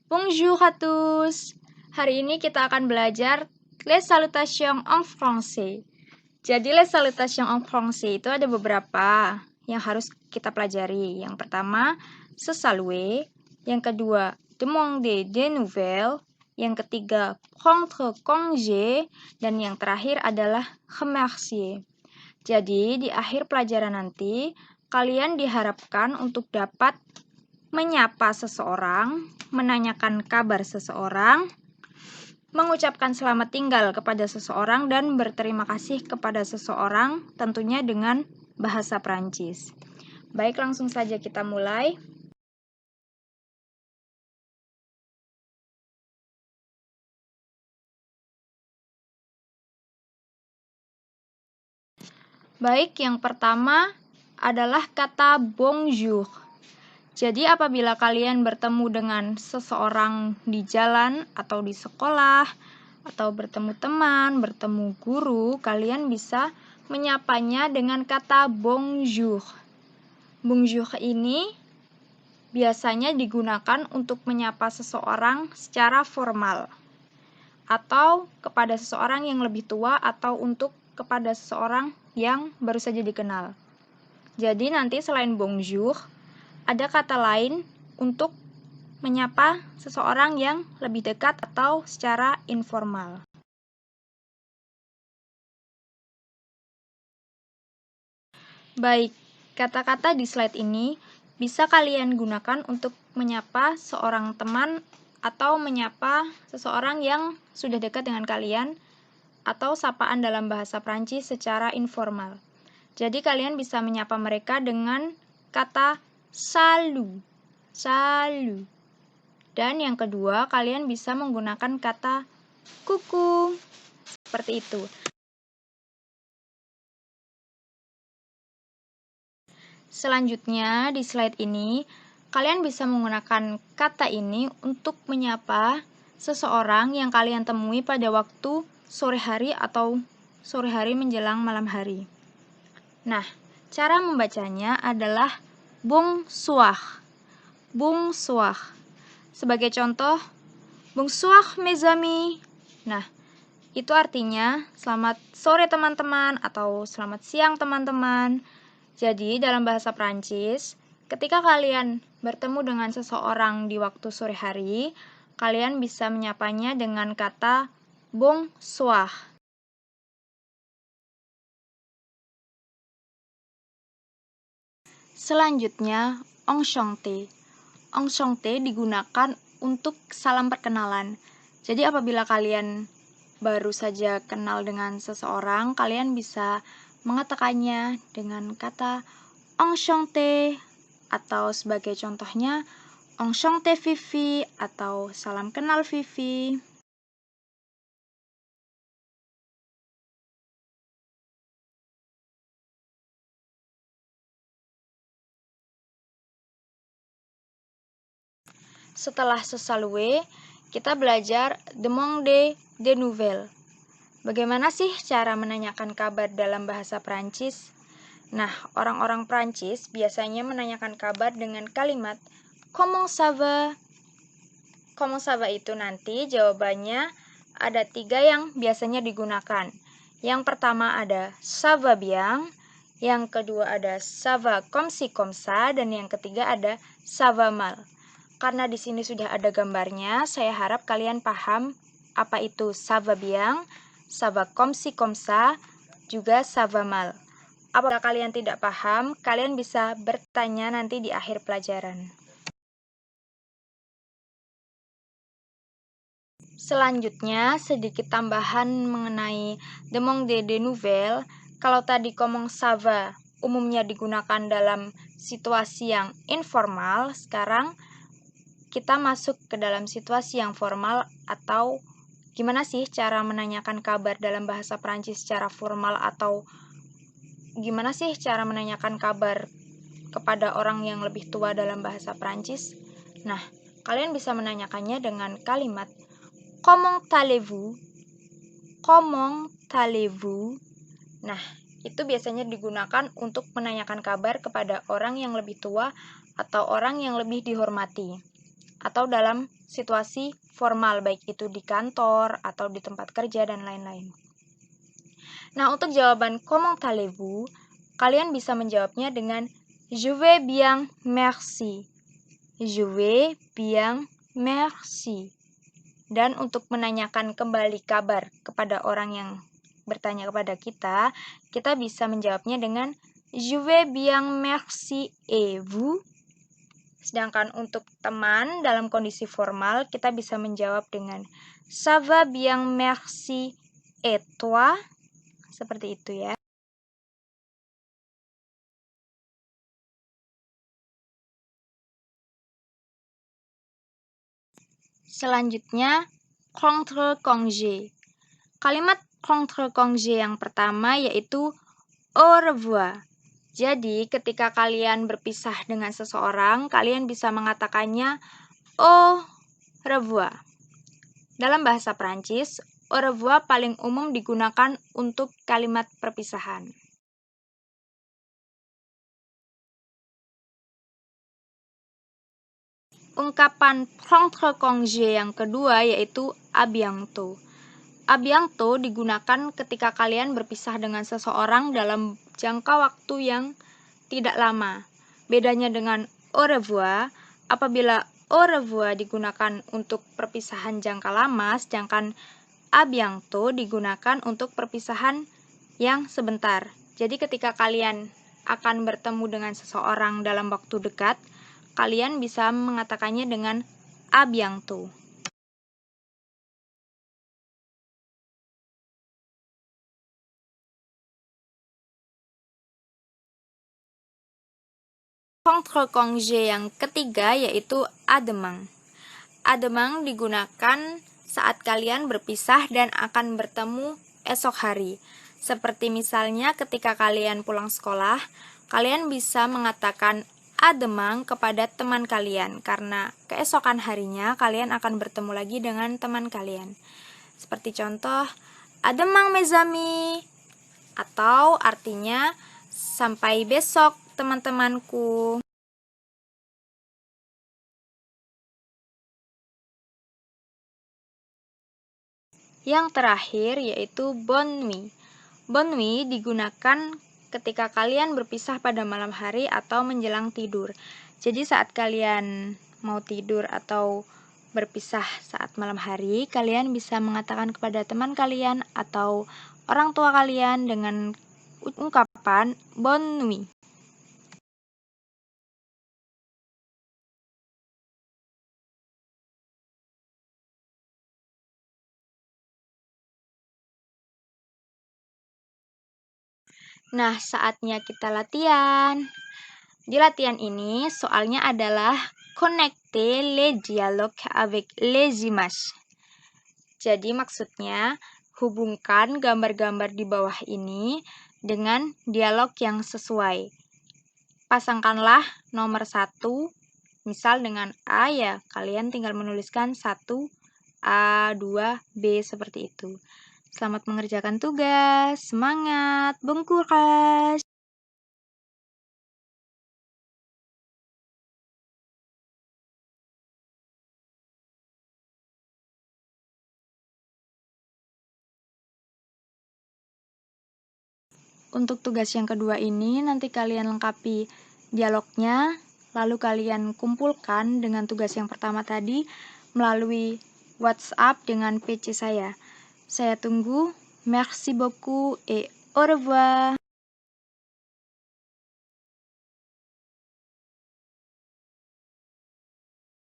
Bonjour à tous. Hari ini kita akan belajar les salutations en français. Jadi les salutations en français itu ada beberapa yang harus kita pelajari. Yang pertama, se saluer. Yang kedua, demander des nouvelles. Yang ketiga, prendre congé. Dan yang terakhir adalah remercier. Jadi di akhir pelajaran nanti, kalian diharapkan untuk dapat menyapa seseorang, menanyakan kabar seseorang, mengucapkan selamat tinggal kepada seseorang, dan berterima kasih kepada seseorang, tentunya dengan bahasa Prancis. Baik, langsung saja kita mulai. Baik, yang pertama adalah kata bonjour. Jadi apabila kalian bertemu dengan seseorang di jalan atau di sekolah, atau bertemu teman, bertemu guru, kalian bisa menyapanya dengan kata bonjour. Bonjour ini biasanya digunakan untuk menyapa seseorang secara formal, atau kepada seseorang yang lebih tua, atau untuk kepada seseorang yang baru saja dikenal. Jadi nanti selain bonjour, ada kata lain untuk menyapa seseorang yang lebih dekat atau secara informal. Baik, kata-kata di slide ini bisa kalian gunakan untuk menyapa seorang teman atau menyapa seseorang yang sudah dekat dengan kalian, atau sapaan dalam bahasa Prancis secara informal. Jadi kalian bisa menyapa mereka dengan kata salut. Salut. Dan yang kedua, kalian bisa menggunakan kata kuku. Seperti itu. Selanjutnya, di slide ini, kalian bisa menggunakan kata ini untuk menyapa seseorang yang kalian temui pada waktu sore hari atau sore hari menjelang malam hari. Nah, cara membacanya adalah bonsoir. Bonsoir. Sebagai contoh, bonsoir mes amis. Nah, itu artinya selamat sore teman-teman atau selamat siang teman-teman. Jadi, dalam bahasa Prancis, ketika kalian bertemu dengan seseorang di waktu sore hari, kalian bisa menyapanya dengan kata bonsoir. Selanjutnya, enchanté. Enchanté digunakan untuk salam perkenalan. Jadi apabila kalian baru saja kenal dengan seseorang, kalian bisa mengatakannya dengan kata enchanté, atau sebagai contohnya enchanté Fifi, atau salam kenal Fifi. Setelah sesalue, kita belajar demander des nouvelles. Bagaimana sih cara menanyakan kabar dalam bahasa Prancis? Nah, orang-orang Prancis biasanya menanyakan kabar dengan kalimat comment ça va? Comment ça va itu nanti jawabannya ada 3 yang biasanya digunakan. Yang pertama ada ça va bien, yang kedua ada ça va comme si comme ça, dan yang ketiga ada ça va mal. Karena di sini sudah ada gambarnya, saya harap kalian paham apa itu ça va bien, ça va comme si comme ça, juga ça va mal. Apabila kalian tidak paham, kalian bisa bertanya nanti di akhir pelajaran. Selanjutnya, sedikit tambahan mengenai demander des nouvelles. Kalau tadi comment ça va umumnya digunakan dalam situasi yang informal, sekarang kita masuk ke dalam situasi yang formal, atau gimana sih cara menanyakan kabar dalam bahasa Prancis secara formal, atau gimana sih cara menanyakan kabar kepada orang yang lebih tua dalam bahasa Prancis. Nah, kalian bisa menanyakannya dengan kalimat comment allez-vous? Comment allez-vous? Nah, itu biasanya digunakan untuk menanyakan kabar kepada orang yang lebih tua atau orang yang lebih dihormati. atau dalam situasi formal, baik itu di kantor atau di tempat kerja dan lain-lain. Nah, untuk jawaban comment allez-vous, kalian bisa menjawabnya dengan je vais bien, merci. Je vais bien, merci. Dan untuk menanyakan kembali kabar kepada orang yang bertanya kepada kita, kita bisa menjawabnya dengan je vais bien, merci, et vous? Sedangkan untuk teman dalam kondisi formal, kita bisa menjawab dengan ça va bien, merci, et toi? Seperti itu ya. Selanjutnya, contre congé. Kalimat contre congé yang pertama yaitu au revoir. Jadi, ketika kalian berpisah dengan seseorang, kalian bisa mengatakannya au revoir. Dalam bahasa Prancis, au revoir paling umum digunakan untuk kalimat perpisahan. Ungkapan contre congé yang kedua yaitu à bientôt. À bientôt digunakan ketika kalian berpisah dengan seseorang dalam jangka waktu yang tidak lama. Bedanya dengan au revoir, apabila au revoir digunakan untuk perpisahan jangka lama, sedangkan à bientôt digunakan untuk perpisahan yang sebentar. Jadi ketika kalian akan bertemu dengan seseorang dalam waktu dekat, kalian bisa mengatakannya dengan à bientôt. Contre congé yang ketiga yaitu à demain. À demain digunakan saat kalian berpisah dan akan bertemu esok hari. Seperti misalnya ketika kalian pulang sekolah, kalian bisa mengatakan à demain kepada teman kalian karena keesokan harinya kalian akan bertemu lagi dengan teman kalian. Seperti contoh, à demain mes amis, atau artinya sampai besok teman-temanku. Yang terakhir yaitu bonne nuit. Bonne nuit digunakan ketika kalian berpisah pada malam hari atau menjelang tidur. Jadi saat kalian mau tidur atau berpisah saat malam hari, kalian bisa mengatakan kepada teman kalian atau orang tua kalian dengan ungkapan bonne nuit. Nah, saatnya kita latihan. Di latihan ini, soalnya adalah connecter les dialogues avec les images. Jadi maksudnya, hubungkan gambar-gambar di bawah ini dengan dialog yang sesuai. Pasangkanlah nomor 1, misal dengan A ya, kalian tinggal menuliskan 1, A, 2, B, seperti itu. Selamat mengerjakan tugas, semangat, bengkuras! Untuk tugas yang kedua ini, nanti kalian lengkapi dialognya, lalu kalian kumpulkan dengan tugas yang pertama tadi melalui WhatsApp dengan PC saya. Saya tunggu. Merci beaucoup et au revoir.